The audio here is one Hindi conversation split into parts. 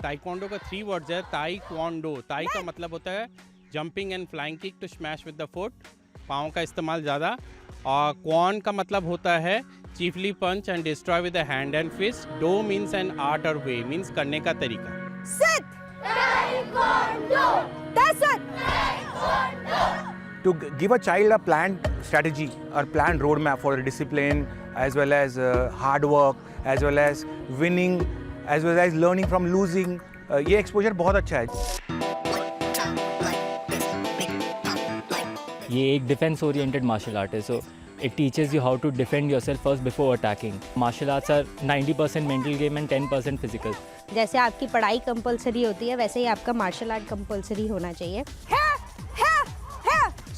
ताइक्वांडो का 3 वर्ड्स है। ताई क्वांडो, ताई का मतलब होता है jumping and flying kick to smash with the foot, पाँव का इस्तेमाल ज़्यादा। और क्वान का मतलब होता है chiefly punch and destroy with the hand and fist. Do means an art or way, means करने का तरीका। Sit! Taekwondo! That's it! Taekwondo! To give a child a planned strategy or planned roadmap for discipline, as well as hard work, as well as winning, as well as learning from losing, ये exposure बहुत अच्छा है। ये एक डिफेंस ओरिएंटेड मार्शल आर्ट है, सो it teaches you how to defend yourself first before attacking. Martial arts are 90% mental game and 10% physical. जैसे आपकी पढ़ाई कंपलसरी होती है वैसे ही आपका मार्शल आर्ट कंपलसरी होना चाहिए।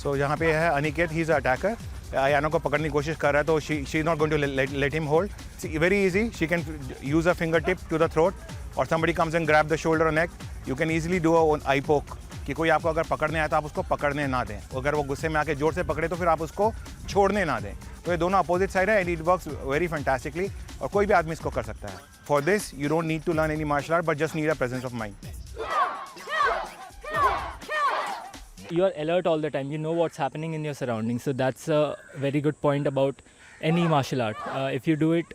So यहाँ पे है Aniket, he is an attacker. यानो को पकड़ने की कोशिश कर रहा है तो she is not going to let him hold. See, very easy. She can use a fingertip to the throat, or somebody comes and grab the shoulder or neck. You can easily do a eye poke. कि कोई आपको अगर पकड़ने आए तो आप उसको पकड़ने ना दें, अगर वो गुस्से में आके जोर से पकड़े तो फिर आप उसको छोड़ने ना दें। तो ये दोनों अपोजिट साइड है and it works very fantastically, और कोई भी आदमी इसको कर सकता है। For this you don't need to learn any martial art, but just need a presence of mind. You are alert all the time. You know what's happening in your surroundings. So that's a very good point about any martial art. If you do it,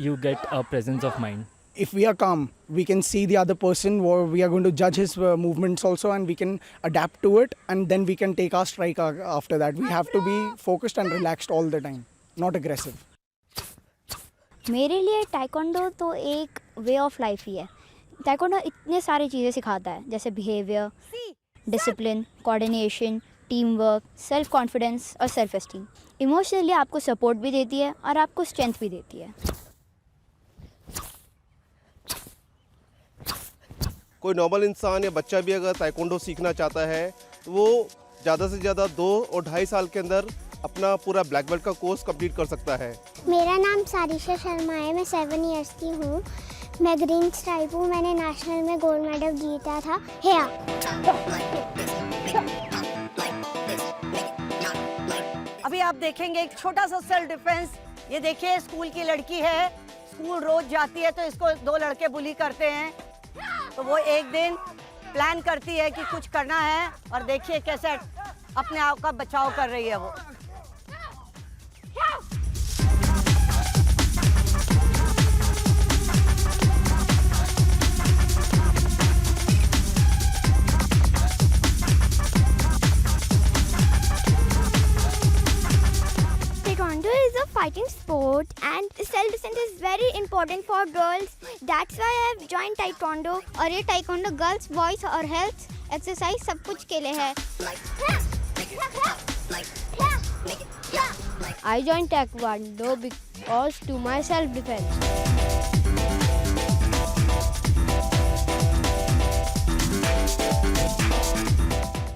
you get a presence of mind. If we are calm, we can see the other person, or we are going to judge his movements also, and we can adapt to it, and then we can take our strike after that. We have to be focused and relaxed all the time, not aggressive. मेरे लिए टाइकोंडो तो एक वे ऑफ लाइफ ही है। टाइकोंडो इतने सारी चीज़ें सिखाता है, जैसे behaviour, discipline, coordination, team work, self confidence और सेल्फ एस्टीम। इमोशनली आपको सपोर्ट भी देती है और आपको स्ट्रेंथ भी देती है। कोई नॉर्मल इंसान या बच्चा भी अगर ताइक्वांडो सीखना चाहता है तो वो ज़्यादा से ज़्यादा 2 और 2.5 साल के अंदर अपना पूरा ब्लैक बेल्ट का कोर्स कंप्लीट कर सकता है। मेरा नाम सारिशा शर्मा है, मैं 7 इयर्स की हूँ। मैं ग्रीन स्ट्राइप हूँ, मैंने नेशनल में गोल्ड मेडल जीता था। अभी आप देखेंगे एक छोटा सा सेल्फ डिफेंस। ये देखिए स्कूल की लड़की है, स्कूल रोज जाती है तो इसको 2 लड़के बुली करते हैं, तो वो एक दिन प्लान करती है कि कुछ करना है, और देखिए कैसे अपने आप का बचाव कर रही है वो। Taekwondo is a fighting sport and self-defense is very important for girls. That's why I have joined Taekwondo. और ये Taekwondo girls, boys और health, exercise सब कुछ के लिए है। I joined Taekwondo because to my self-defense.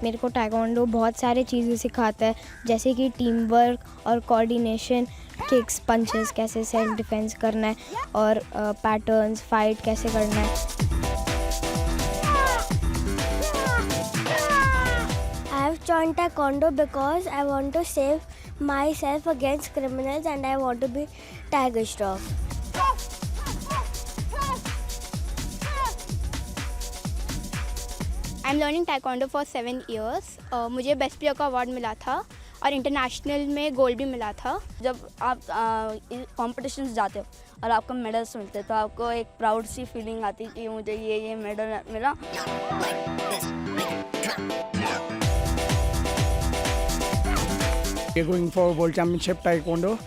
मेरे को टाइकोंडो बहुत सारी चीज़ें सिखाता है, जैसे कि टीम वर्क और कोऑर्डिनेशन, किक्स, पंचेस, कैसे सेल्फ डिफेंस करना है, और पैटर्न्स, फाइट कैसे करना है। I have joined Taekwondo because I want to save myself against criminals and I want to be Tiger Shroff. I am learning taekwondo for 7 years। मुझे बेस्ट प्लेयर का अवार्ड मिला था और इंटरनेशनल में गोल्ड भी मिला था। जब आप कॉम्पिटिशन्स जाते हो और आपको मेडल्स मिलते हैं तो आपको एक प्राउड सी फीलिंग आती है कि मुझे ये मेडल मिला। We are going for World Championship Taekwondo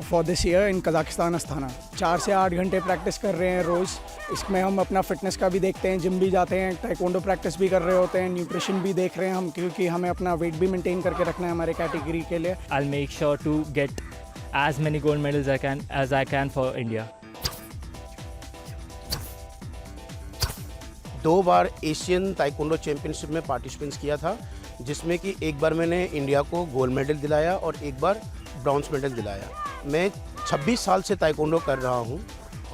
for this year in Kazakhstan, Astana. 4 से 8 घंटे प्रैक्टिस कर रहे हैं रोज़। इसमें हम अपना फिटनेस का भी देखते हैं, जिम भी जाते हैं, टाइकोंडो प्रैक्टिस भी कर रहे होते हैं, न्यूट्रिशन भी देख रहे हैं हम, क्योंकि हमें अपना वेट भी मेंटेन करके रखना है हमारे कैटेगरी के लिए। I'll make sure to get as many gold medals as I can for India. 2 bar Asian taekwondo championship में पार्टिसिपेंट किया था, जिसमें कि एक बार मैंने इंडिया को गोल्ड मेडल दिलाया और एक बार ब्रॉन्ज मेडल दिलाया। मैं 26 साल से ताइक्वांडो कर रहा हूं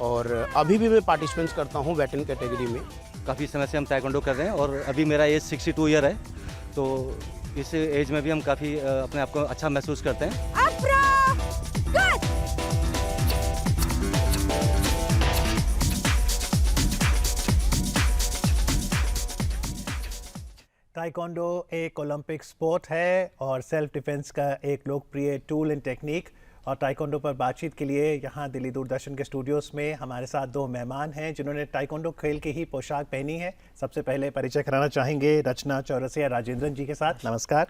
और अभी भी मैं पार्टिसिपेंट करता हूं वेटरन कैटेगरी में। काफ़ी समय से हम ताइक्वांडो कर रहे हैं और अभी मेरा एज 62 ईयर है, तो इस एज में भी हम काफ़ी अपने आप को अच्छा महसूस करते हैं। ताइक्वांडो एक ओलंपिक स्पोर्ट है और सेल्फ डिफेंस का एक लोकप्रिय टूल एंड टेक्निक। और ताइक्वांडो पर बातचीत के लिए यहाँ दिल्ली दूरदर्शन के स्टूडियोज़ में हमारे साथ दो मेहमान हैं जिन्होंने ताइक्वांडो खेल की ही पोशाक पहनी है। सबसे पहले परिचय कराना चाहेंगे रचना चौरसिया राजेंद्रन जी के साथ। नमस्कार।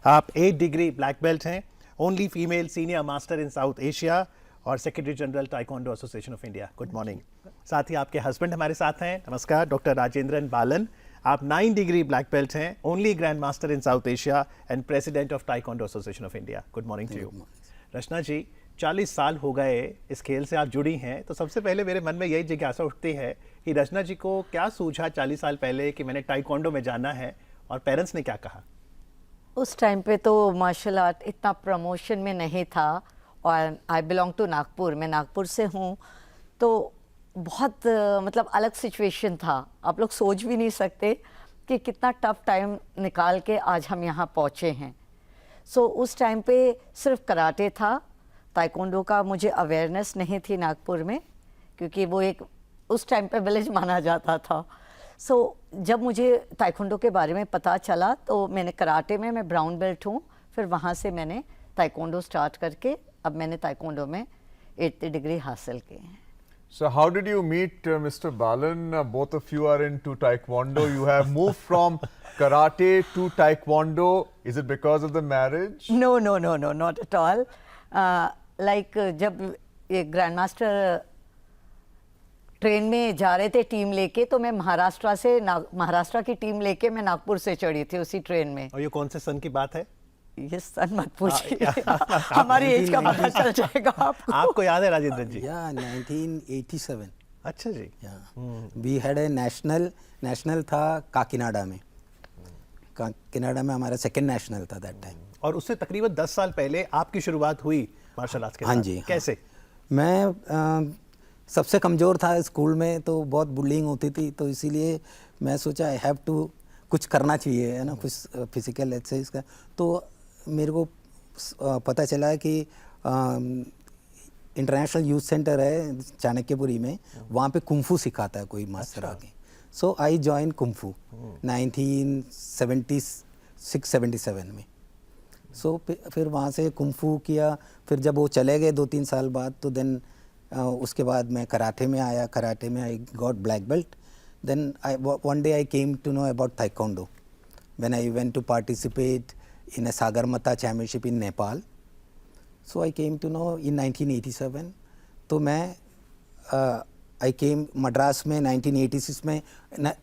आप 8 डिग्री ब्लैक बेल्ट हैं, only female senior master in South Asia और secretary general taekwondo association of India. Good morning. साथ ही आपके हस्बैंड हमारे साथ हैं। नमस्कार, डॉक्टर राजेंद्रन बालन। आप 9 डिग्री ब्लैक बेल्ट हैं, only grand master in South Asia and president of taekwondo association of India. Good morning to you. Rachna ji, 40 साल हो गए इस खेल से आप जुड़ी हैं, तो सबसे पहले मेरे मन में यही जिज्ञासा उठती है कि रचना जी को क्या सूझा 40 साल पहले कि मैंने ताइक्वांडो में जाना है, और पेरेंट्स ने क्या कहा? उस टाइम पे तो मार्शल आर्ट इतना प्रमोशन में नहीं था, और आई बिलोंग टू नागपुर, मैं नागपुर से हूँ, तो बहुत मतलब अलग सिचुएशन था। आप लोग सोच भी नहीं सकते कि कितना टफ टाइम निकाल के आज हम यहाँ पहुँचे हैं। सो उस टाइम पे सिर्फ कराटे था, ताइक्वांडो का मुझे अवेयरनेस नहीं थी नागपुर में, क्योंकि वो एक उस टाइम पे विलेज माना जाता था। सो जब मुझे ताइक्वांडो के बारे में पता चला तो मैंने कराटे में मैं ब्राउन बेल्ट हूँ, फिर वहाँ से मैंने ताइक्वांडो स्टार्ट करके अब मैंने ताइक्वांडो में 8th डिग्री हासिल की है। So how did you meet Mr. Balan? Both of you are into Taekwondo. You have moved from karate to Taekwondo. Is it because of the marriage? No, not at all. Like जब ये ग्रैंड मास्टर ट्रेन में जा रहे थे टीम लेके, तो मैं महाराष्ट्र की टीम लेके मैं नागपुर से चढ़ी थी उसी ट्रेन में। और ये कौन से सन की बात है? ये सन मत पूछिए, हमारी एज का पता चल जाएगा आपको। आपको याद है राजेंद्र जी? 1987। अच्छा जी। वी हैड ए नेशनल था काकीनाडा में। काकीनाडा में हमारा सेकंड नेशनल था दैट टाइम। और उससे तकरीबन 10 साल पहले आपकी शुरुआत हुई मार्शल आर्ट्स के साथ। हाँ जी। कैसे? मैं सबसे कमज़ोर था स्कूल में, तो बहुत बुलिंग होती थी, तो इसीलिए मैं सोचा आई हैव टू कुछ करना चाहिए, है ना, कुछ फिजिकल एक्सरसाइज का। तो मेरे को पता चला कि इंटरनेशनल यूथ सेंटर है चाणक्यपुरी में, वहाँ पे कुंफू सिखाता है कोई मास्टर आके। सो आई जॉइन कुंफू 1976-77 में। सो फिर वहाँ से कुंफू किया। फिर जब वो चले गए 2-3 साल बाद, तो देन उसके बाद मैं कराटे में आया। कराटे में I got black belt. Then one day I came to know about Taekwondo when I went to participate in a Sagarmatha championship in Nepal. So I came to know in 1987. तो मैं I came Madras में 1986 में,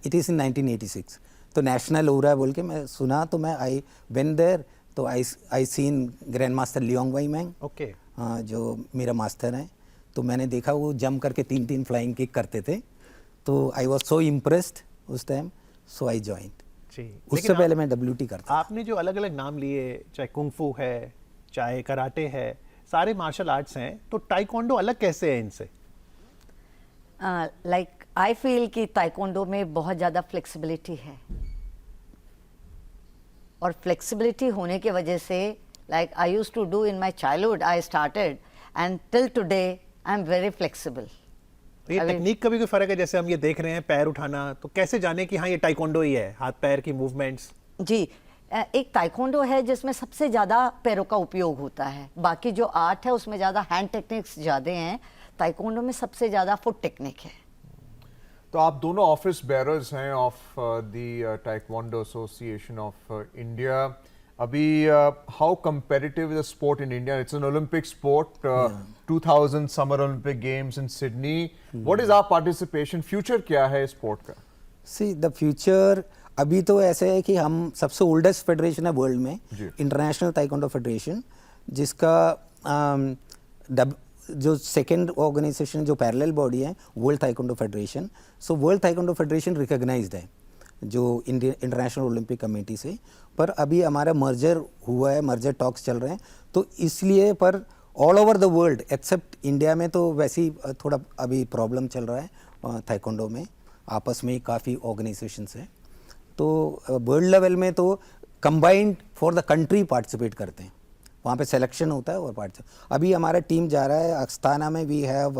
it is in 1986, तो national हो रहा है बोल के मैं सुना, तो मैं I went there, तो I seen Grand Master Leong Wai Mang, okay, जो मेरा मास्टर हैं, तो मैंने देखा वो जंप करके 3-3 फ्लाइंग किक करते थे, तो आई वॉज सो इम्प्रेस्ड उस टाइम, सो आई जॉइंड। उससे पहले मैं WT करता। आपने जो अलग अलग नाम लिए, चाहे कुंफू है, चाहे कराटे है, सारे मार्शल आर्ट्स हैं, तो ताइक्वांडो अलग कैसे है इनसे? लाइक आई फील कि ताइक्वांडो में बहुत ज़्यादा फ्लेक्सिबिलिटी है, और फ्लेक्सिबिलिटी होने की वजह से like I used to do in my childhood, I started and till today I am very flexible. ये टेक्निक का भी कोई फर्क है? जैसे हम ये देख रहे हैं पैर उठाना, तो कैसे जाने कि हाँ ये ताइक्वांडो ही है, हाथ पैर की मूवमेंट्स? जी, एक ताइक्वांडो है जिसमें सबसे ज़्यादा पैरों का उपयोग होता है, बाकी जो आर्ट है उसमें ज़्यादा हैंड टेक्निक्स ज़्यादा हैं, ताइक्वांडो में सबसे ज़्यादा फुट टेक्निक है। तो आप दोनों ऑफिस बेयरर्स हैं of the taekwondo association of India. अभी how competitive is the sport in India? It's an Olympic sport, 2000 summer Olympic games in Sydney. What is our participation? Future क्या है स्पोर्ट का? सी द फ्यूचर अभी तो ऐसे है कि हम सबसे ओल्डेस्ट फेडरेशन है वर्ल्ड में, इंटरनेशनल ताइक्वांडो फेडरेशन, जिसका जो सेकेंड ऑर्गेनाइजेशन जो पैरेलल बॉडी है world taekwondo federation. So world taekwondo federation recognised है जो इंटरनेशनल ओलंपिक कमेटी से, पर अभी हमारा मर्जर हुआ है, मर्जर टॉक्स चल रहे हैं, तो इसलिए पर all over the world accept India में तो वैसे ही थोड़ा अभी प्रॉब्लम चल रहा है ताइक्वांडो में, आपस में ही काफ़ी ऑर्गेनाइजेशंस हैं, तो वर्ल्ड लेवल में तो combined for the country participate करते हैं, वहाँ पे सिलेक्शन होता है और पार्टिसिपेट। अभी हमारा टीम जा रहा है अस्थाना में, we have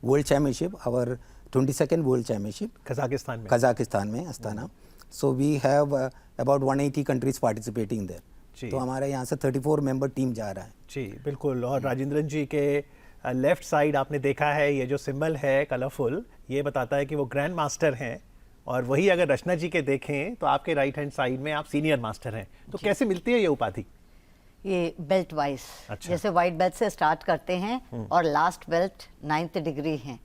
world championship, our 22nd world championship Kazakhstan में, कजाकिस्तान में Astana. So we have about 180 countries participating there. तो हमारे यहाँ से 34 मेंबर टीम जा रहा है जी बिल्कुल। और राजेंद्रन जी के लेफ्ट साइड आपने देखा है ये जो सिंबल है कलरफुल, ये बताता है कि वो ग्रैंड मास्टर हैं, और वही अगर रचना जी के देखें तो आपके राइट हैंड साइड में आप सीनियर मास्टर हैं। तो कैसे मिलती है ये उपाधि? ये बेल्ट वाइज, अच्छा। जैसे वाइट बेल्ट से स्टार्ट करते हैं और लास्ट बेल्ट 9th डिग्री हैं।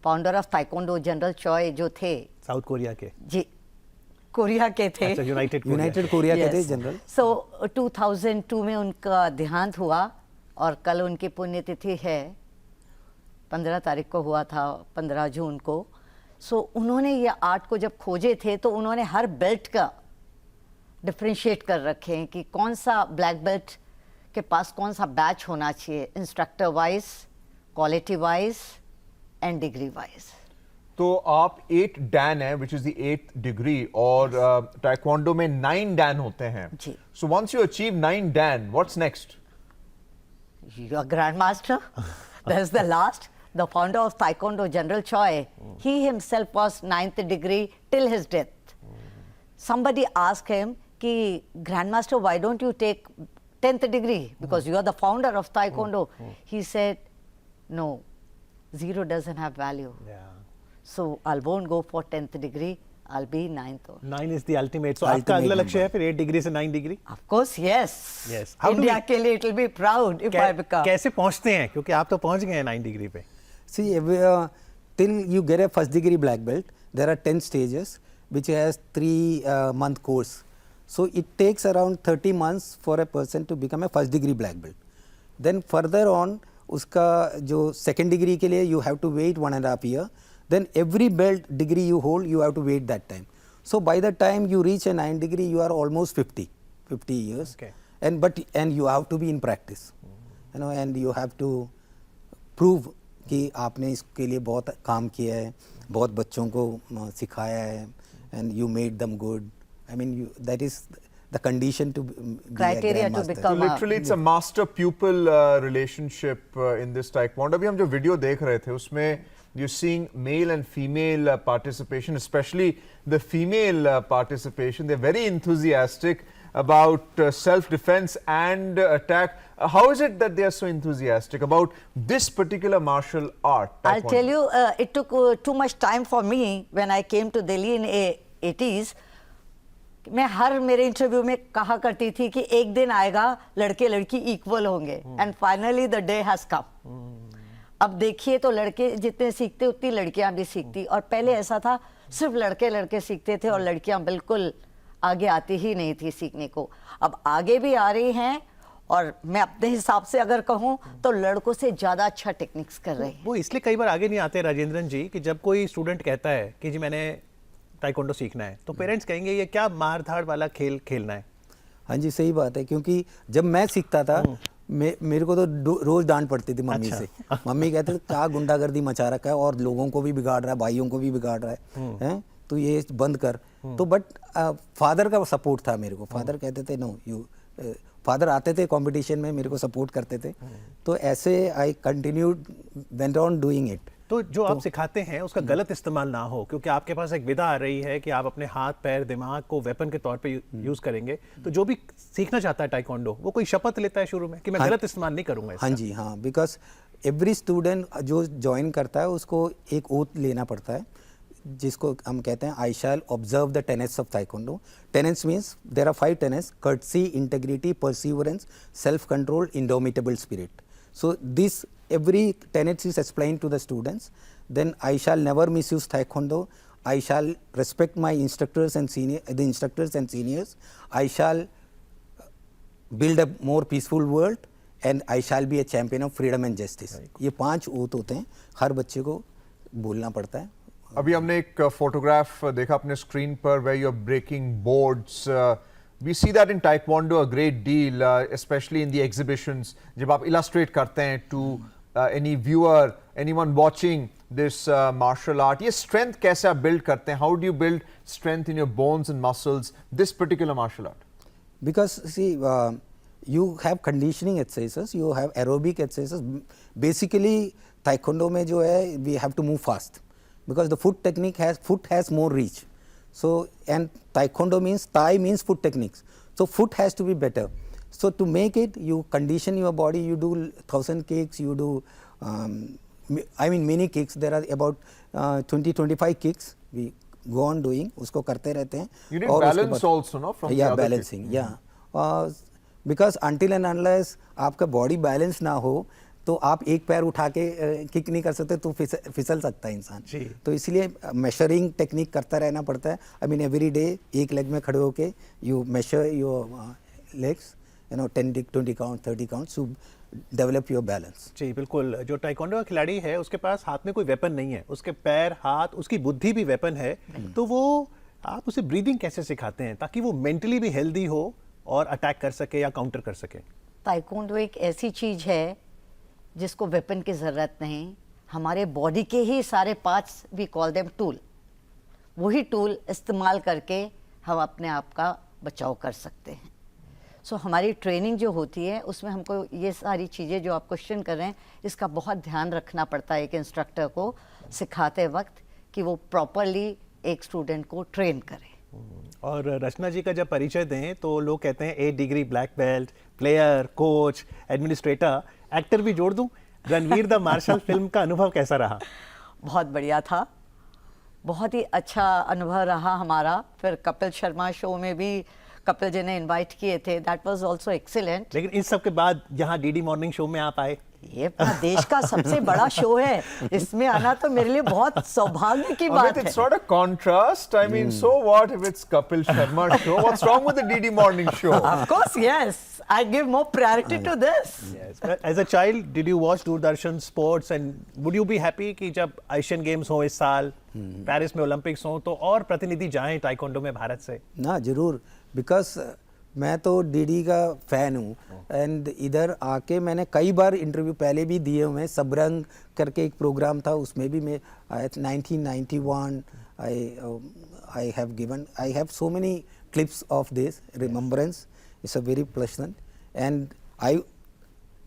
फाउंडर ऑफ ताइक्वांडो जनरल चॉय जो थे साउथ कोरिया के, जी कोरिया के थे, अच्छा, यूनाइटेड कोरिया के थे जनरल। सो 2002 में उनका देहांत हुआ और कल उनकी पुण्यतिथि है, 15 तारीख को हुआ था, 15 जून को। सो उन्होंने ये आर्ट को जब खोजे थे तो उन्होंने हर बेल्ट का डिफ्रेंशिएट कर रखे हैं कि कौन सा ब्लैक बेल्ट के पास कौन सा बैच होना चाहिए, instructor wise, quality wise and degree wise. तो आप 8 डैन है which is the 8th degree, और टाइक्वांडो में 9 डैन होते हैं। So once you achieve 9 dan, what's next? You are grand master. That is the last. The founder of Taekwondo, General Choi, he himself was 9th degree till his death. Somebody asked him, "Ki Grandmaster, why don't you take 10th degree? Because you are the founder of Taekwondo." He said, "No, 0 doesn't have value. So I won't go for 10th degree. I'll be 9th." 9 is the ultimate. So आपका अगला लक्ष्य है फिर 8 डिग्री से 9 degree? Of course, yes. Yes. India के लिए it will be proud if I become. कैसे पहुंचते हैं, क्योंकि आप तो पहुंच गए हैं 9 डिग्री पे? See, till you get a first degree black belt, there are 10 stages which has 3-month course. So it takes around 30 months for a person to become a first degree black belt. Then further on, उसका जो second degree के लिए you have to wait 1.5 year. Then every belt degree you hold, you have to wait that time. So by the time you reach a 9 degree, you are almost 50 years. Okay. And you have to be in practice, you know, and you have to prove कि आपने इसके लिए बहुत काम किया है, बहुत बच्चों को सिखाया है, and you made them good. I mean that is the condition to criteria to become literally it's a master pupil relationship in this taekwondo. अभी हम जो वीडियो देख रहे थे उसमें you're seeing male and female participation, especially the female participation. They're very enthusiastic about self-defense and attack. How is it that they are so enthusiastic about this particular martial art? I'll tell you, it took too much time for me when I came to Delhi in 80s. मैं हर मेरे इंटरव्यू में कहा करती थी कि एक दिन आएगा लड़के लड़की इक्वल होंगे, and finally the day has come. अब देखिए तो लड़के जितने सीखते उतनी लड़कियां भी सीखती, और पहले ऐसा था सिर्फ लड़के लड़के सीखते थे और लड़कियां बिल्कुल आगे आती ही नहीं थी सीखने को। अब आगे भी आ रही हैं, और मैं अपने हिसाब से अगर कहूं तो लड़कों से ज़्यादा अच्छा टेक्निक्स कर रहे हैं। वो इसलिए कई बार आगे नहीं आते राजेंद्रन जी कि जब कोई स्टूडेंट कहता है कि जी मैंने ताइक्वांडो सीखना है, तो पेरेंट्स कहेंगे ये क्या मार धाड़ वाला खेल खेलना है। हाँ जी, सही बात है, क्योंकि जब मैं सीखता था मेरे को तो रोज डांट पड़ती थी मम्मी से। मम्मी कहते थे क्या गुंडागर्दी मचा रखा है और लोगों को भी बिगाड़ रहा है, भाइयों को भी बिगाड़ रहा है, तो ये बंद कर। तो बट फादर का सपोर्ट था मेरे को। फादर कहते थे नो यू, फादर आते थे कंपटीशन में, मेरे को सपोर्ट करते थे, तो ऐसे I continued went on doing it. तो जो आप सिखाते हैं उसका गलत इस्तेमाल ना हो, क्योंकि आपके पास एक विधा आ रही है कि आप अपने हाथ पैर दिमाग को वेपन के तौर पे यूज करेंगे। तो जो भी सीखना चाहता है टाइक्वांडो, वो कोई शपथ लेता है शुरू में कि मैं गलत इस्तेमाल नहीं करूंगा इसका। हाँ जी, हाँ, बिकॉज एवरी स्टूडेंट जो ज्वाइन करता है उसको एक ओथ लेना पड़ता है, जिसको हम कहते हैं I shall observe the tenets of taekwondo. Tenets means there are 5 tenets: courtesy, integrity, perseverance, self control, indomitable spirit. So this every tenet is explained to the students. Then I shall never misuse Taekwondo. I shall respect my instructors and seniors. I shall build a more peaceful world, and I shall be a champion of freedom and justice. ये 5 ओथ होते हैं, हर बच्चे को बोलना पड़ता है। अभी हमने एक फोटोग्राफ देखा अपने स्क्रीन पर where you are breaking boards. We see that in Taekwondo a great deal, especially in the exhibitions. जब आप illustrate करते हैं to any viewer, anyone watching this martial art, ये strength कैसे आप build करते हैं? How do you build strength in your bones and muscles, this particular martial art? Because see, you have conditioning exercises, you have aerobic exercises. Basically, Taekwondo में जो है we have to move fast because the foot has more reach. So, and taekwondo means, Thai means foot techniques. So foot has to be better. So to make it, you condition your body, you do 1000 kicks, you do, mini kicks. There are about 20-25 kicks we go on doing, उसको करते रहते हैं. You need balance also, no? From yeah, the other balancing, kick. yeah. Because until and unless आपका body balance ना हो, तो आप एक पैर उठा के किक नहीं कर सकते, तो फिसल सकता है इंसान. तो इसलिए मेजरिंग टेक्निक करता रहना पड़ता है. आई मीन एवरी डे एक लेग में खड़े होके you measure your legs, 10-20 count, 30 count to develop your balance. जी बिल्कुल. जो टाइकोंडो का खिलाड़ी है उसके पास हाथ में कोई वेपन नहीं है, उसके पैर, हाथ, उसकी बुद्धि भी वेपन है. तो वो आप उसे ब्रीदिंग कैसे सिखाते हैं ताकि वो मेंटली भी हेल्दी हो और अटैक कर सके या काउंटर कर सके? ताइक्वांडो एक ऐसी चीज है जिसको वेपन की ज़रूरत नहीं. हमारे बॉडी के ही सारे parts, we call them tool, वही टूल इस्तेमाल करके हम अपने आप का बचाव कर सकते हैं. सो हमारी ट्रेनिंग जो होती है उसमें हमको ये सारी चीज़ें जो आप क्वेश्चन कर रहे हैं इसका बहुत ध्यान रखना पड़ता है एक इंस्ट्रक्टर को सिखाते वक्त, कि वो प्रॉपरली एक स्टूडेंट को ट्रेन करे. और रचना जी का जब परिचय दें तो लोग कहते हैं 8 degree black belt, player, coach, administrator, actor भी जोड़ दूं. रणवीर द मार्शल फिल्म का अनुभव कैसा रहा? बहुत बढ़िया था, बहुत ही अच्छा अनुभव रहा हमारा. फिर कपिल शर्मा शो में भी कपिल जी ने इनवाइट किए थे, दैट वाज आल्सो एक्सीलेंट. लेकिन इस सब के बाद यहाँ डीडी मॉर्निंग शो में आप आए. ये अपना देश का सबसे बड़ा शो है, इसमें आना तो मेरे लिए बहुत सौभाग्य की बात है. It's not a contrast. I mean, so what if it's Kapil Sharma show? What's wrong with the DD morning show? Of course, yes. I give more priority to this. Yes. As a child, did you watch Doordarshan sports and would you be happy कि जब एशियन गेम्स हो इस साल, पेरिस में ओलंपिक्स हो, तो और प्रतिनिधि जाएं ताइक्वांडो में भारत से? ना जरूर, बिकॉज मैं तो डीडी का फैन हूँ. एंड इधर आके मैंने कई बार इंटरव्यू पहले भी दिए हुए हैं. सबरंग करके एक प्रोग्राम था, उसमें भी मैं 1991 I have so many clips of this remembrance. It's a very pleasant and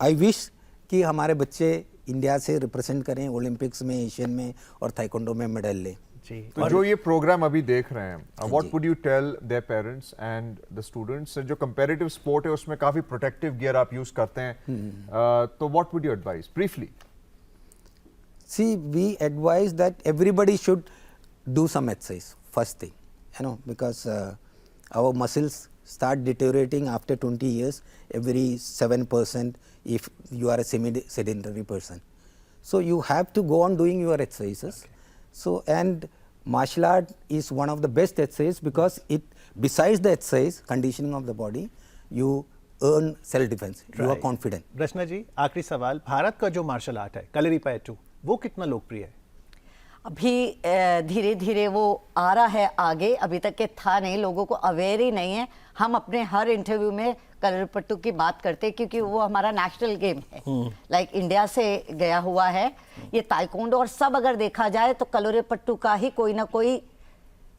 I wish कि हमारे बच्चे इंडिया से रिप्रेजेंट करें ओलंपिक्स में, एशियन में और ताइक्वांडो में मेडल लें. तो जो ये प्रोग्राम अभी देख रहे हैं, what would you tell their parents and the students? जो कंपैरेटिव स्पोर्ट है उसमें काफी प्रोटेक्टिव गियर आप यूज करते हैं, तो what would you advise briefly? See, we advise that everybody should do some exercise first thing, because our muscles start deteriorating after 20 years, every 7% if you are a semi-sedentary person. So you have to go on doing your exercises. So, and martial art is one of the best exercises because it, besides the exercise, conditioning of the body, you earn self-defense. You are confident. रचना जी, आखिरी सवाल, भारत का जो मार्शल आर्ट है कलरीपयट्टू, वो कितना लोकप्रिय है? अभी धीरे धीरे वो आ रहा है आगे, अभी तक के था नहीं, लोगों को अवेयर ही नहीं है. हम अपने हर इंटरव्यू में कलरीपयट्टू की बात करते हैं क्योंकि वो हमारा नेशनल गेम है, लाइक इंडिया से गया हुआ है. ये ताइक्वांडो और सब अगर देखा जाए तो कलरीपयट्टू का ही कोई ना कोई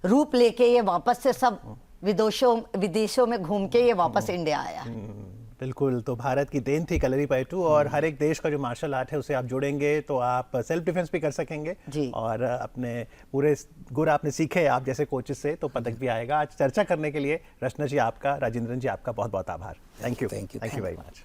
रूप लेके ये वापस से सब विदेशों में घूम के ये वापस इंडिया आया. बिल्कुल. तो भारत की देन थी कलरीपयट्टू, और हर एक देश का जो मार्शल आर्ट है उसे आप जोड़ेंगे तो आप सेल्फ डिफेंस भी कर सकेंगे जी. और अपने पूरे गुर आपने सीखे आप जैसे कोचेस से, तो पदक भी आएगा. आज चर्चा करने के लिए रचना जी आपका, राजेंद्रन जी आपका बहुत बहुत आभार. Thank you very much.